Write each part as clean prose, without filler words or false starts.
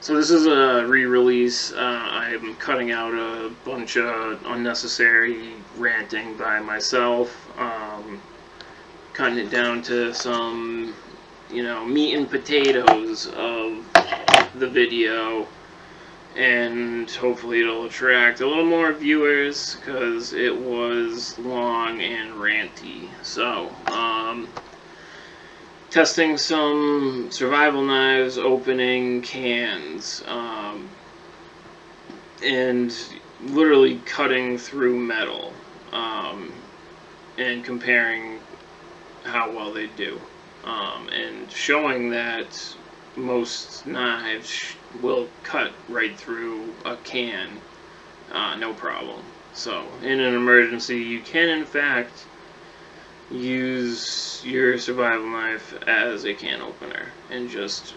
So this is a re-release. I'm cutting out a bunch of unnecessary ranting by myself, cutting it down to some, meat and potatoes of the video, and hopefully it'll attract a little more viewers because it was long and ranty. So, testing some survival knives, opening cans, and literally cutting through metal, and comparing how well they do, and showing that most knives will cut right through a can, no problem. So, in an emergency, you can in fact use your survival knife as a can opener and just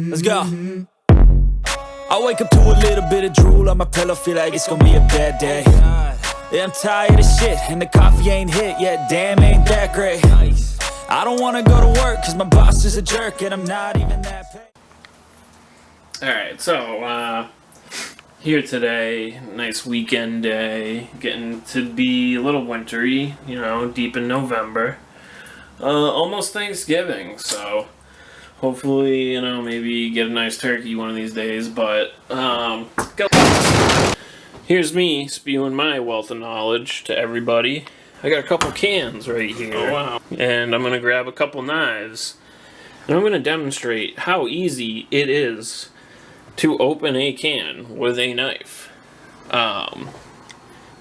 Let's go. I wake up to a little bit of drool on my pillow, feel like it's gonna be a bad day. Yeah, I'm tired of shit, and the coffee ain't hit yet, damn, ain't that great. I don't wanna go to work, cause my boss is a jerk, and I'm not even that paid. Alright, so, here today, nice weekend day, getting to be a little wintry, deep in November. Almost Thanksgiving, so hopefully, maybe get a nice turkey one of these days, but, here's me spewing my wealth of knowledge to everybody. I got a couple cans right here. Oh, wow. And I'm going to grab a couple knives. And I'm going to demonstrate how easy it is to open a can with a knife.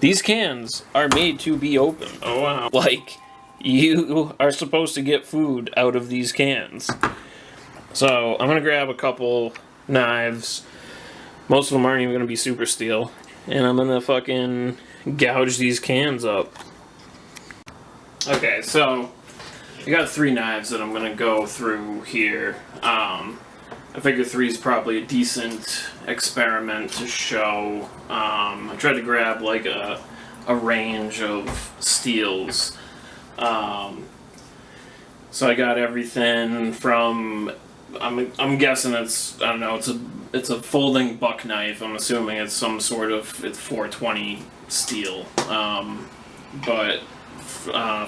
These cans are made to be opened. Oh, wow. Like, you are supposed to get food out of these cans. So, I'm going to grab a couple knives. Most of them aren't even going to be super steel. And I'm gonna fucking gouge these cans up. Okay, so I got 3 knives that I'm gonna go through here. I figure 3 is probably a decent experiment to show. I tried to grab like a range of steels. So I got everything from, I'm guessing it's a folding buck knife. I'm assuming it's some sort of, it's 420 steel. But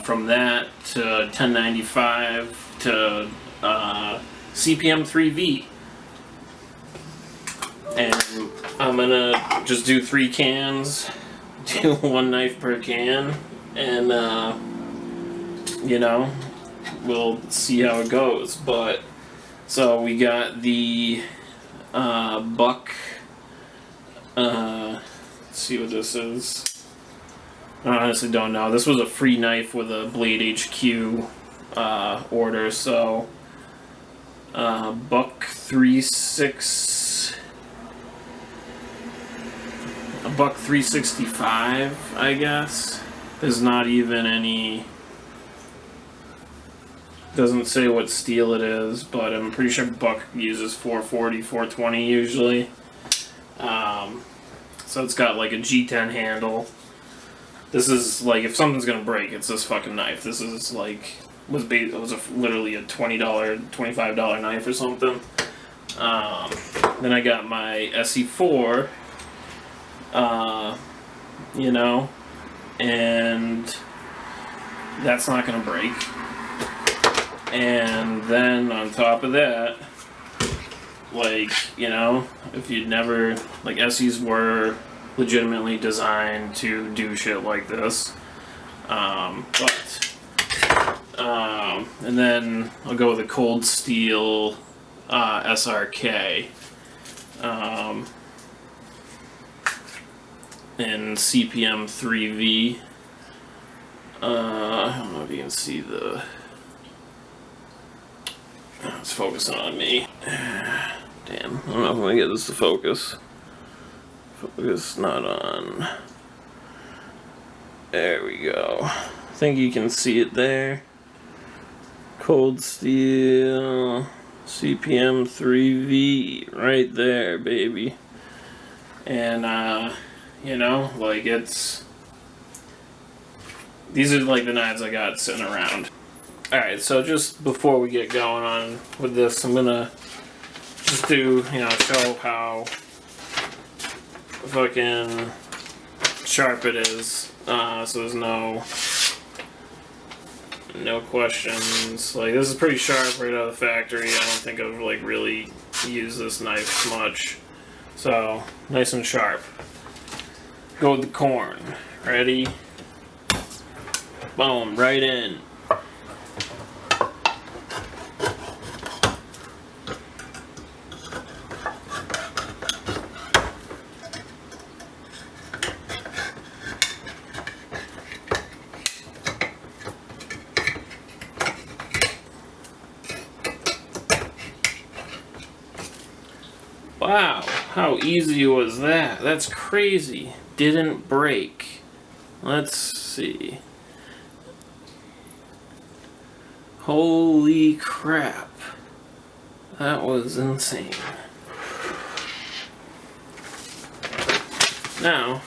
from that to 1095 to CPM 3V. And I'm gonna just do 3 cans, do 1 knife per can, and we'll see how it goes. But so we got the buck, let's see what this is. I honestly don't know. This was a free knife with a Blade HQ order, so buck 365, I guess. There's not even any, doesn't say what steel it is, but I'm pretty sure buck uses 440, 420 usually. So it's got like a G10 handle. This is like, if something's gonna break, it's this fucking knife. This is like, literally a $20, $25 knife or something. Then I got my SE4, and that's not gonna break. And then on top of that, like, if you'd never, like, SEs were legitimately designed to do shit like this. And then I'll go with a cold steel SRK. And CPM 3V. I don't know if you can see the... It's focusing on me. Damn, I don't know if I'm gonna get this to focus. Focus not on. There we go. I think you can see it there. Cold steel. CPM 3V right there, baby. And you know, like these are like the knives I got sitting around. Alright, so just before we get going on with this, I'm gonna just do, you know, show how fucking sharp it is. So there's no questions. Like, this is pretty sharp right out of the factory. I don't think I've like really used this knife much. So, nice and sharp. Go with the corn. Ready? Boom, right in. Wow, how easy was that? That's crazy. Didn't break. Let's see. Holy crap. That was insane. Now,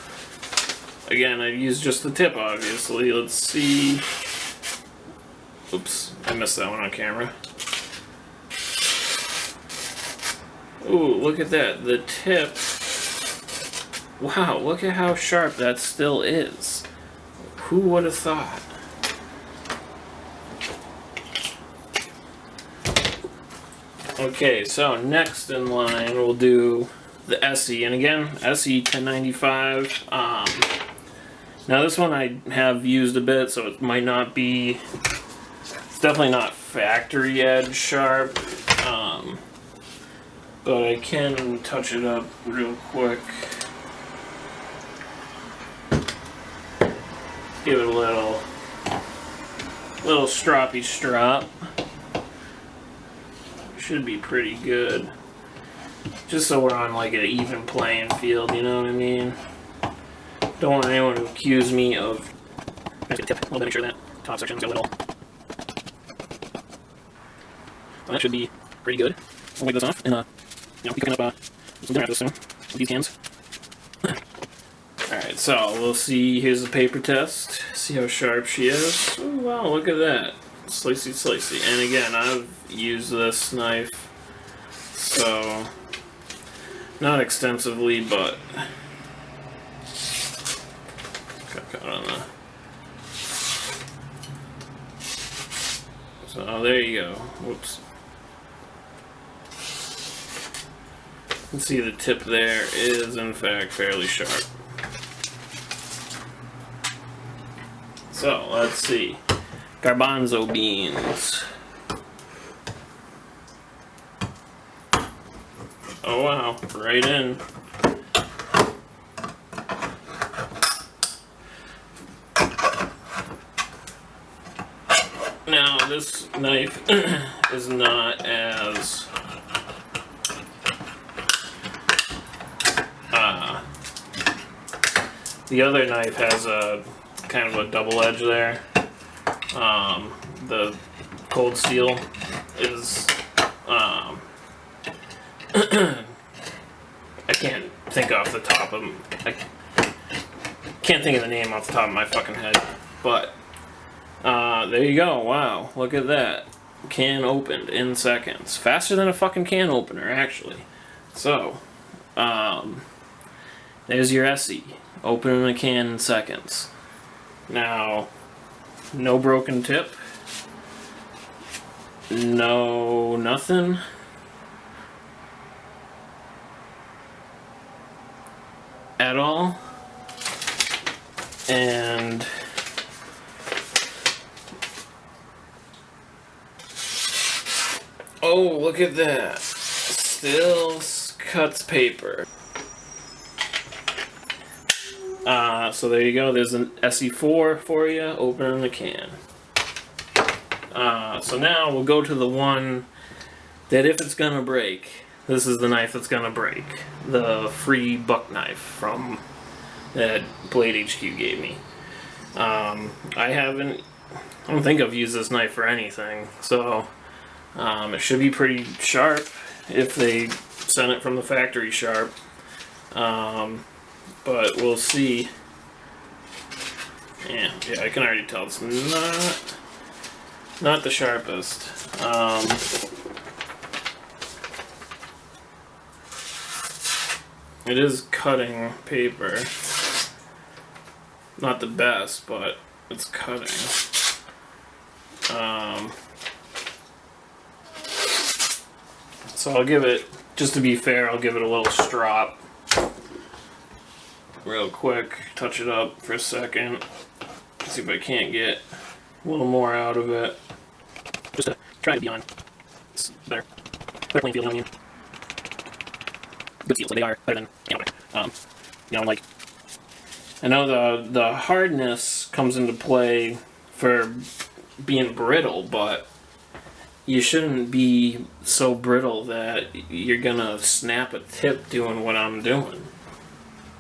again, I used just the tip, obviously. Let's see. Oops, I missed that one on camera. Ooh, look at that. The tip. Wow, look at how sharp that still is. Who would have thought? Okay, so next in line we'll do the ESEE. And again, ESEE 1095. Now this one I have used a bit, so it might not be... It's definitely not factory edge sharp. But I can touch it up real quick. Give it a little stroppy strop. Should be pretty good. Just so we're on like an even playing field, you know what I mean? Don't want anyone to accuse me of... I'm just gonna tip a little bit, make sure that top section's got a little... So that should be pretty good. I'll wipe this off and you know, be cooking up some dinner after this soon with these cans. Alright, so we'll see. Here's the paper test. See how sharp she is. Oh wow, look at that. Slicey, slicey. And again, I've used this knife, so not extensively, but got caught on the... So there you go. Whoops. You can see the tip there is in fact fairly sharp. So let's see. Garbanzo beans. Oh wow, right in. Now this knife is not as the other knife has a kind of a double edge there. The cold steel is I can't think off the top of I can't think of the name off the top of my fucking head, but there you go. Wow, look at that. Can opened in seconds. Faster than a fucking can opener, actually. So, there's your ESEE. Opening a can in seconds. Now, no broken tip. No nothing. At all. And oh, look at that. Still cuts paper. So there you go. There's an ESEE-4 for you. Opening the can. So now we'll go to the one that if it's gonna break, this is the knife that's gonna break. The free buck knife from that Blade HQ gave me. I don't think I've used this knife for anything, so It should be pretty sharp if they sent it from the factory sharp, but we'll see. Yeah, I can already tell it's not the sharpest. It is cutting paper. Not the best, but it's cutting. So I'll give it, just to be fair, I'll give it a little strop. Real quick, touch it up for a second. See if I can't get a little more out of it. Just to try to be on. It's better. Better playing field, you know what I mean? Good seals, like they are, better than, like, I know the hardness comes into play for being brittle, but you shouldn't be so brittle that you're gonna snap a tip doing what I'm doing.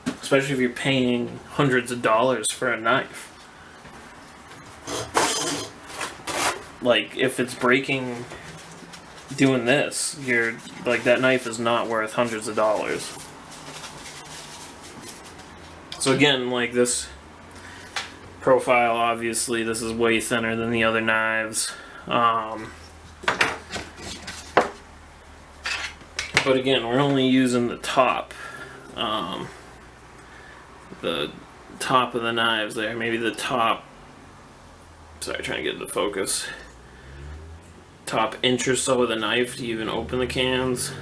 Especially if you're paying hundreds of dollars for a knife. Like, if it's breaking doing this, you're like, that knife is not worth hundreds of dollars. So again, like, this profile, obviously this is way thinner than the other knives, but again, we're only using the top of the knives there, maybe the top, sorry, trying to get into focus, top inch or so of the knife to even open the cans.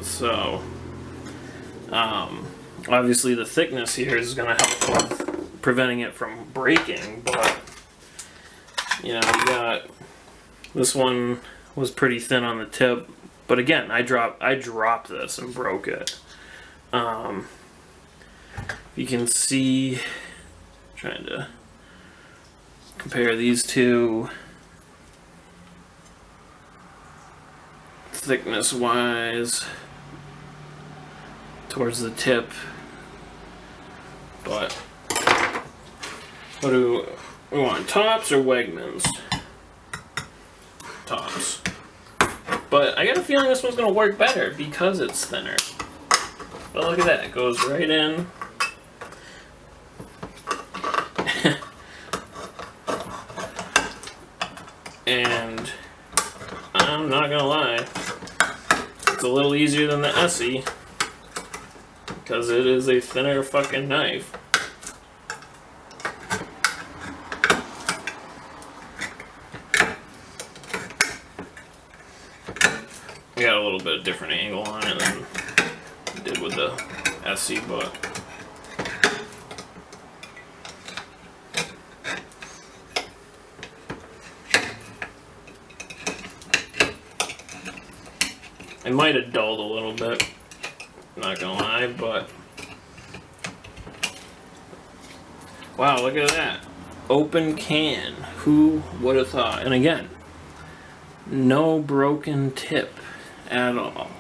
So obviously the thickness here is going to help with preventing it from breaking, but you know, we got, this one was pretty thin on the tip, but again, I dropped this and broke it. You can see, trying to compare these two thickness wise towards the tip, but what do we want, tops or Wegmans? Tops. But I got a feeling this one's gonna work better because it's thinner. But look at that, it goes right in. And I'm not gonna lie, it's a little easier than the ESEE because it is a thinner fucking knife. We got a little bit of different angle on it than we did with the ESEE, but it might have dulled a little bit, not gonna lie, but wow, look at that. Open can. Who would have thought? And again, no broken tip at all.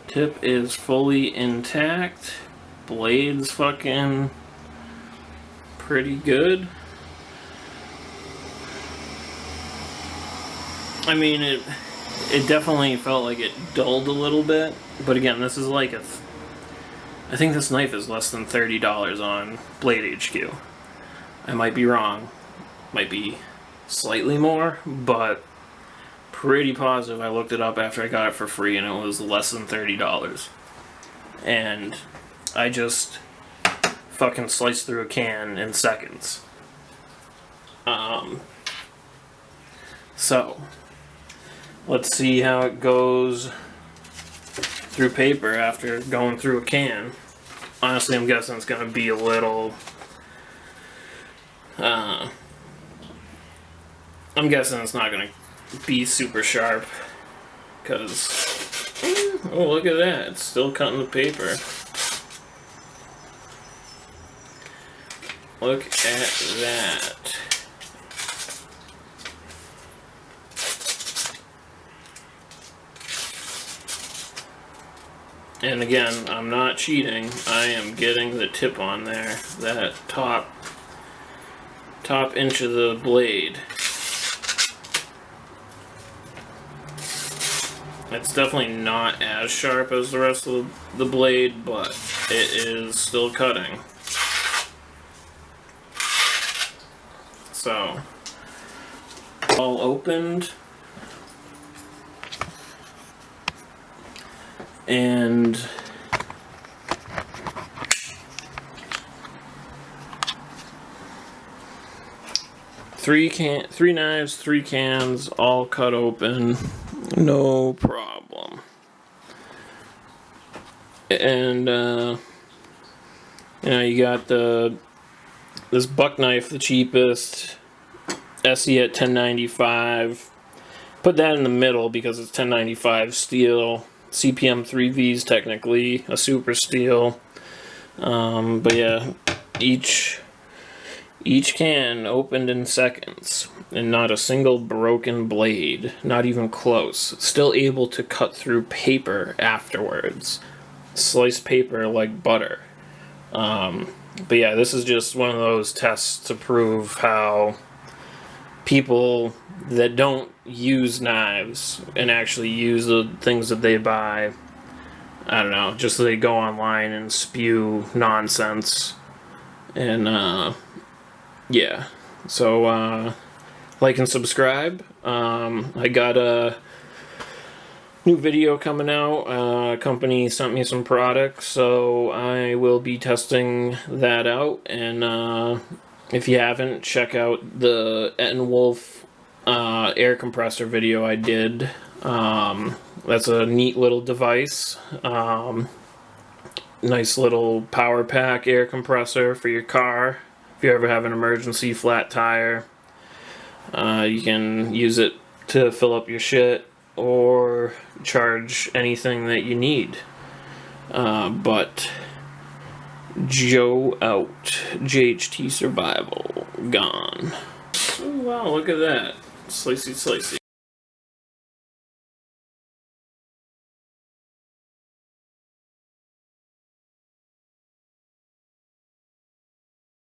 Tip is fully intact. Blade's fucking pretty good. I mean, it definitely felt like it dulled a little bit, but again, this is like I think this knife is less than $30 on Blade HQ. I might be wrong, might be slightly more, but pretty positive I looked it up after I got it for free and it was less than $30. And I just fucking sliced through a can in seconds. So let's see how it goes through paper after going through a can. Honestly, I'm guessing it's going to be a little... I'm guessing it's not going to be super sharp. Because... oh, look at that. It's still cutting the paper. Look at that. And again, I'm not cheating. I am getting the tip on there. That top inch of the blade. It's definitely not as sharp as the rest of the blade, but it is still cutting. So, all opened, and three knives, 3 cans, all cut open, no problem. And you know, you got this buck knife, the cheapest, ESEE at $10.95. Put that in the middle because it's $10.95 steel. CPM 3V's technically a super steel. But yeah, each can opened in seconds, and not a single broken blade, not even close. Still able to cut through paper afterwards. Slice paper like butter. But yeah, this is just one of those tests to prove how people that don't use knives and actually use the things that they buy, I don't know, just they go online and spew nonsense. And yeah, so like and subscribe. I got a new video coming out. A company sent me some products, so I will be testing that out. And if you haven't, check out the Wolf air compressor video I did. That's a neat little device. Nice little power pack air compressor for your car. If you ever have an emergency flat tire, you can use it to fill up your shit or charge anything that you need. But Joe out. JHT Survival gone. Oh wow, look at that. Slicey slicey.